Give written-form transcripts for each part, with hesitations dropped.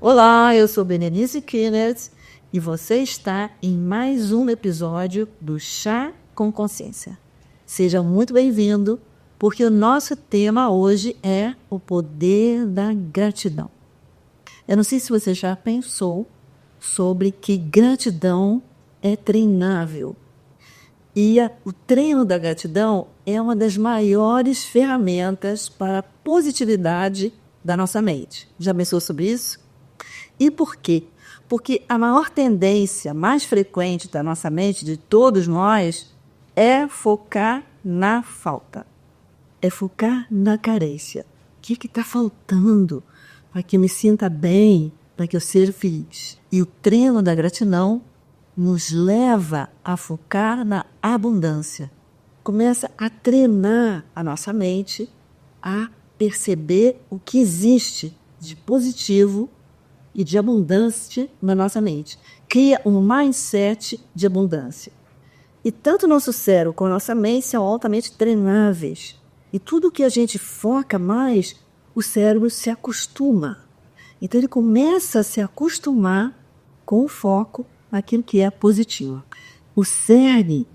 Olá, eu sou Berenice Kinnert e você está em mais um episódio do Chá com Consciência. Seja muito bem-vindo, porque o nosso tema hoje é o poder da gratidão. Eu não sei se você já pensou sobre que gratidão é treinável. E o treino da gratidão é uma das maiores ferramentas para a positividade da nossa mente. Já pensou sobre isso? E por quê? Porque a maior tendência, mais frequente da nossa mente, de todos nós, é focar na falta. É focar na carência. O que está faltando para que eu me sinta bem, para que eu seja feliz? E o treino da gratidão nos leva a focar na abundância. Começa a treinar a nossa mente a perceber o que existe de positivo e de abundância na nossa mente. Cria um mindset de abundância. E tanto o nosso cérebro como a nossa mente são altamente treináveis. E tudo que a gente foca mais, o cérebro se acostuma. Então ele começa a se acostumar com o foco naquilo que é positivo. O cerne,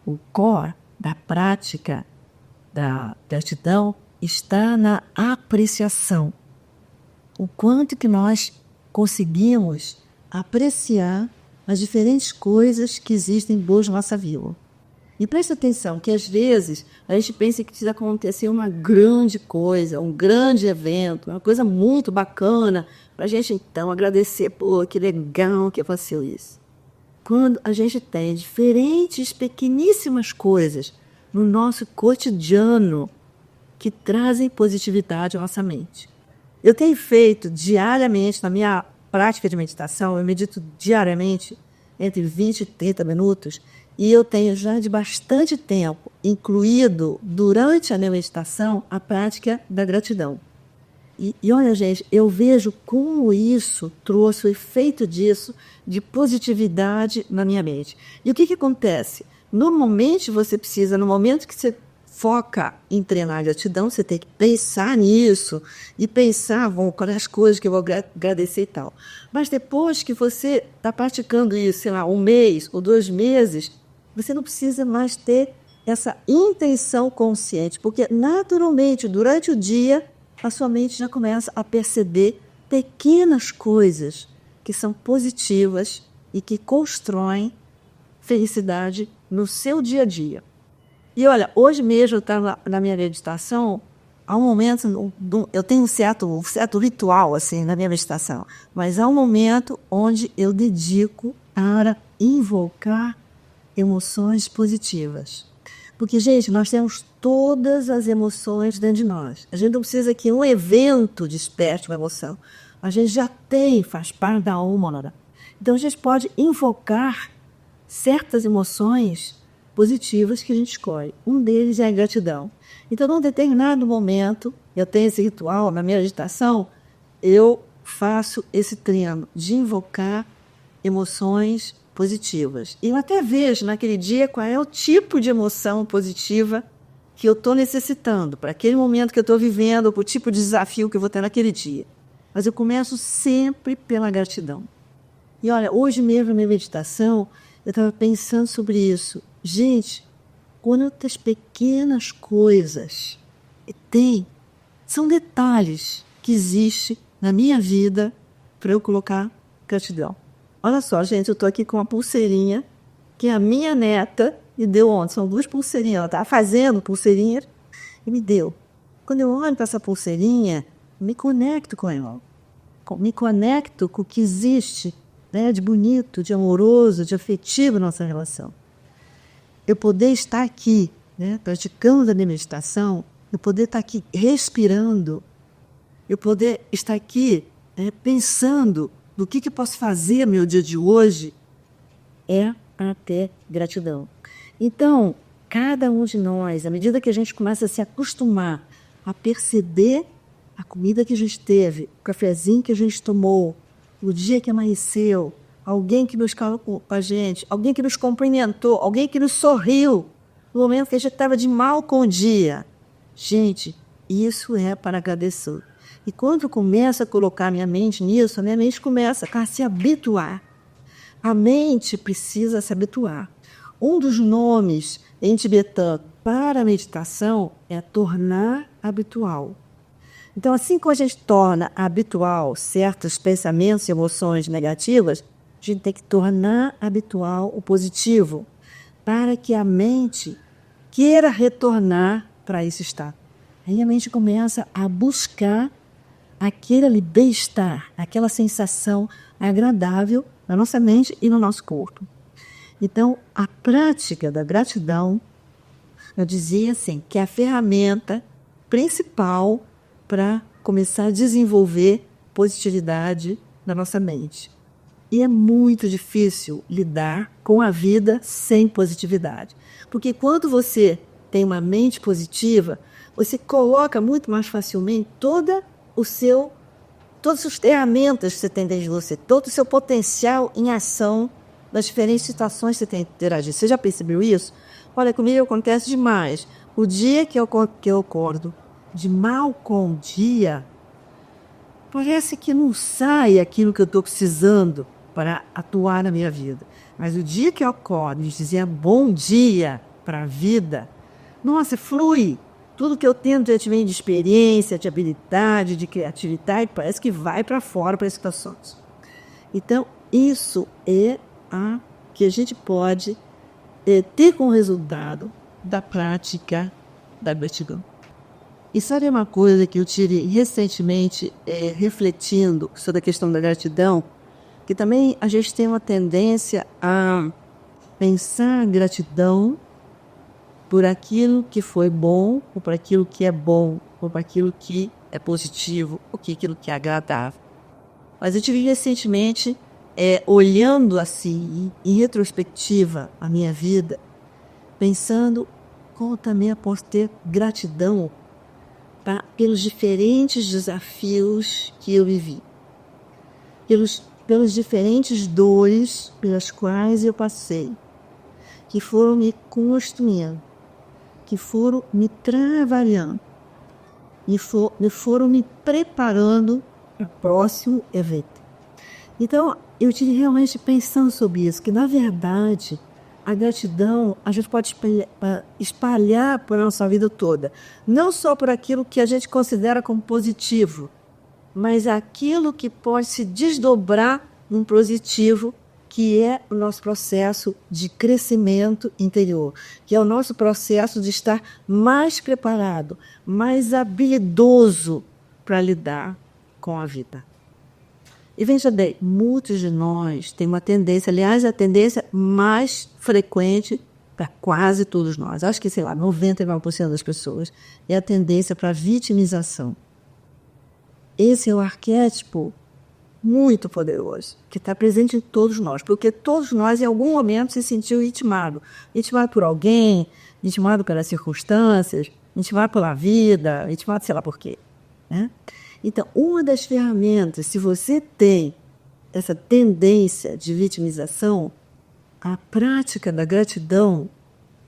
o core da prática da gratidão está na apreciação. O quanto que nós conseguimos apreciar as diferentes coisas que existem boas na nossa vida. E preste atenção que às vezes a gente pensa que precisa acontecer uma grande coisa, um grande evento, uma coisa muito bacana, para a gente então agradecer, pô, que legal que aconteceu isso. Quando a gente tem diferentes pequeníssimas coisas no nosso cotidiano que trazem positividade à nossa mente. Eu tenho feito diariamente, na minha prática de meditação, eu medito diariamente entre 20 e 30 minutos, e eu tenho já de bastante tempo incluído, durante a minha meditação, a prática da gratidão. E olha, gente, eu vejo como isso trouxe o efeito disso de positividade na minha mente. E o que acontece? Normalmente você precisa, no momento que você foca em treinar a gratidão, você tem que pensar nisso e pensar, quais as coisas que eu vou agradecer e tal. Mas depois que você está praticando isso, sei lá, 1 mês ou 2 meses, você não precisa mais ter essa intenção consciente, porque naturalmente, durante o dia, a sua mente já começa a perceber pequenas coisas que são positivas e que constroem felicidade no seu dia a dia. E olha, hoje mesmo eu estava na minha meditação, há um momento, eu tenho um certo ritual assim na minha meditação, mas há um momento onde eu dedico para invocar emoções positivas. Porque, gente, nós temos todas as emoções dentro de nós. A gente não precisa que um evento desperte uma emoção. A gente já tem, faz parte da alma. Então a gente pode invocar certas emoções positivas que a gente escolhe. Um deles é a gratidão. Então, num determinado momento, eu tenho esse ritual na minha meditação, eu faço esse treino de invocar emoções positivas. E eu até vejo naquele dia qual é o tipo de emoção positiva que eu estou necessitando, para aquele momento que eu estou vivendo, para o tipo de desafio que eu vou ter naquele dia. Mas eu começo sempre pela gratidão. E olha, hoje mesmo na minha meditação, eu estava pensando sobre isso. Gente, quantas pequenas coisas são detalhes que existem na minha vida para eu colocar gratidão. Olha só, gente, eu estou aqui com uma pulseirinha que a minha neta me deu ontem. São 2 pulseirinhas. Ela estava fazendo pulseirinhas e me deu. Quando eu olho para essa pulseirinha, me conecto com ela. Me conecto com o que existe, né, de bonito, de amoroso, de afetivo na nossa relação. Eu poder estar aqui, né, praticando a minha meditação, eu poder estar aqui respirando, eu poder estar aqui pensando no que eu posso fazer no meu dia de hoje, é até gratidão. Então, cada um de nós, à medida que a gente começa a se acostumar a perceber a comida que a gente teve, o cafezinho que a gente tomou, o dia que amanheceu, alguém que nos calou com a gente, alguém que nos cumprimentou, alguém que nos sorriu, no momento que a gente estava de mal com o dia. Gente, isso é para agradecer. E quando eu começo a colocar minha mente nisso, a minha mente começa a se habituar. A mente precisa se habituar. Um dos nomes em tibetano para a meditação é tornar habitual. Então, assim como a gente torna habitual certos pensamentos e emoções negativas, a gente tem que tornar habitual o positivo, para que a mente queira retornar para esse estado. Aí a mente começa a buscar aquele bem-estar, aquela sensação agradável na nossa mente e no nosso corpo. Então, a prática da gratidão, eu dizia assim, que é a ferramenta principal para começar a desenvolver positividade na nossa mente. E é muito difícil lidar com a vida sem positividade. Porque quando você tem uma mente positiva, você coloca muito mais facilmente todas as ferramentas que você tem dentro de você, todo o seu potencial em ação nas diferentes situações que você tem que interagir. Você já percebeu isso? Olha, comigo acontece demais. O dia que eu acordo de mal com o dia, parece que não sai aquilo que eu estou precisando para atuar na minha vida. Mas o dia que eu acordo e dizer bom dia para a vida, nossa, flui. Tudo que eu tenho de experiência, de habilidade, de criatividade, parece que vai para fora para as situações. Então, isso é a que a gente pode ter como resultado da prática da gratidão. E sabe uma coisa que eu tive recentemente refletindo sobre a questão da gratidão? Que também a gente tem uma tendência a pensar gratidão por aquilo que foi bom, ou por aquilo que é bom, ou por aquilo que é positivo, ou por aquilo que é agradável. Mas eu tive recentemente, olhando assim, em retrospectiva, a minha vida, pensando como também eu posso ter gratidão pelos diferentes desafios que eu vivi, pelas diferentes dores pelas quais eu passei, que foram me construindo, que foram me trabalhando, e foram me preparando para o próximo evento. Então, eu estive realmente pensando sobre isso, que na verdade a gratidão a gente pode espalhar por nossa vida toda. Não só por aquilo que a gente considera como positivo, mas aquilo que pode se desdobrar num positivo, que é o nosso processo de crescimento interior, que é o nosso processo de estar mais preparado, mais habilidoso para lidar com a vida. E veja bem, muitos de nós têm uma tendência, aliás, a tendência mais frequente para quase todos nós, acho que, 99% das pessoas, é a tendência para a vitimização. Esse é o arquétipo muito poderoso, que está presente em todos nós, porque todos nós, em algum momento, se sentiu vitimado. Vitimado por alguém, vitimado pelas circunstâncias, vitimado pela vida, vitimado sei lá por quê, né? Então, uma das ferramentas, se você tem essa tendência de vitimização, a prática da gratidão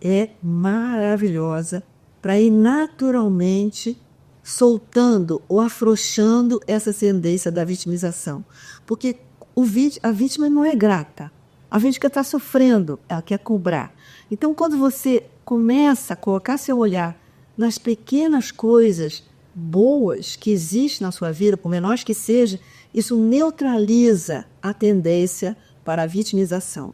é maravilhosa para ir naturalmente soltando ou afrouxando essa tendência da vitimização. Porque a vítima não é grata. A vítima está sofrendo, ela quer cobrar. Então, quando você começa a colocar seu olhar nas pequenas coisas boas que existem na sua vida, por menores que seja, isso neutraliza a tendência para a vitimização.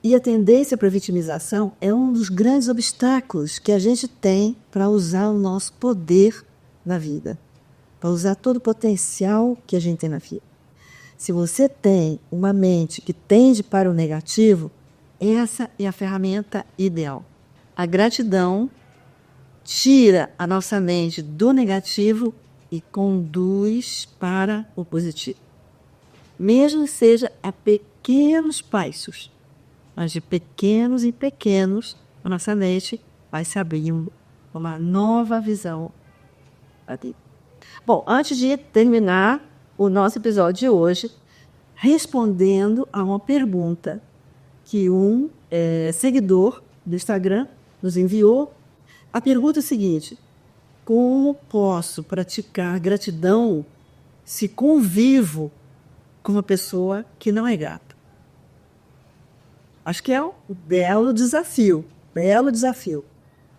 E a tendência para a vitimização é um dos grandes obstáculos que a gente tem para usar o nosso poder na vida, para usar todo o potencial que a gente tem na vida. Se você tem uma mente que tende para o negativo, essa é a ferramenta ideal. A gratidão tira a nossa mente do negativo e conduz para o positivo. Mesmo que seja a pequenos passos, mas de pequenos em pequenos, a nossa mente vai se abrindo uma nova visão. Bom, antes de terminar o nosso episódio de hoje, respondendo a uma pergunta que um seguidor do Instagram nos enviou. A pergunta é a seguinte: como posso praticar gratidão se convivo com uma pessoa que não é grata? Acho que é um belo desafio, belo desafio.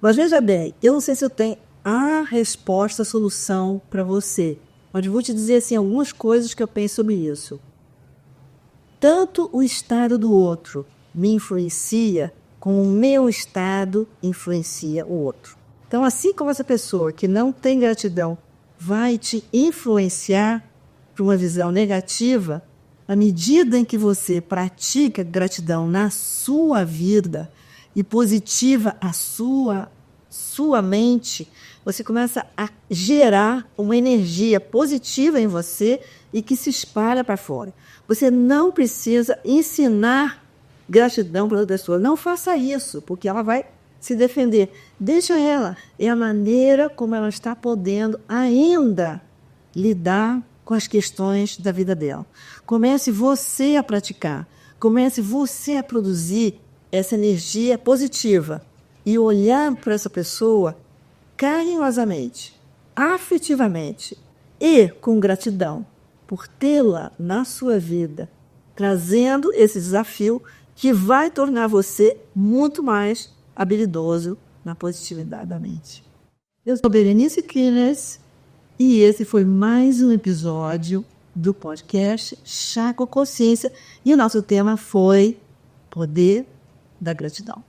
Mas veja bem, eu não sei se eu tenho a resposta, a solução para você, mas vou te dizer assim, algumas coisas que eu penso sobre isso. Tanto o estado do outro me influencia, como o meu estado influencia o outro. Então, assim como essa pessoa que não tem gratidão vai te influenciar para uma visão negativa, à medida em que você pratica gratidão na sua vida e positiva a sua mente, você começa a gerar uma energia positiva em você e que se espalha para fora. Você não precisa ensinar gratidão para outra pessoa. Não faça isso, porque ela vai se defender. Deixa ela. É a maneira como ela está podendo ainda lidar com as questões da vida dela. Comece você a praticar. Comece você a produzir essa energia positiva e olhar para essa pessoa carinhosamente, afetivamente e com gratidão por tê-la na sua vida, trazendo esse desafio que vai tornar você muito mais habilidoso na positividade da mente. Eu sou Berenice Kines e esse foi mais um episódio do podcast Chá com Consciência e o nosso tema foi Poder da Gratidão.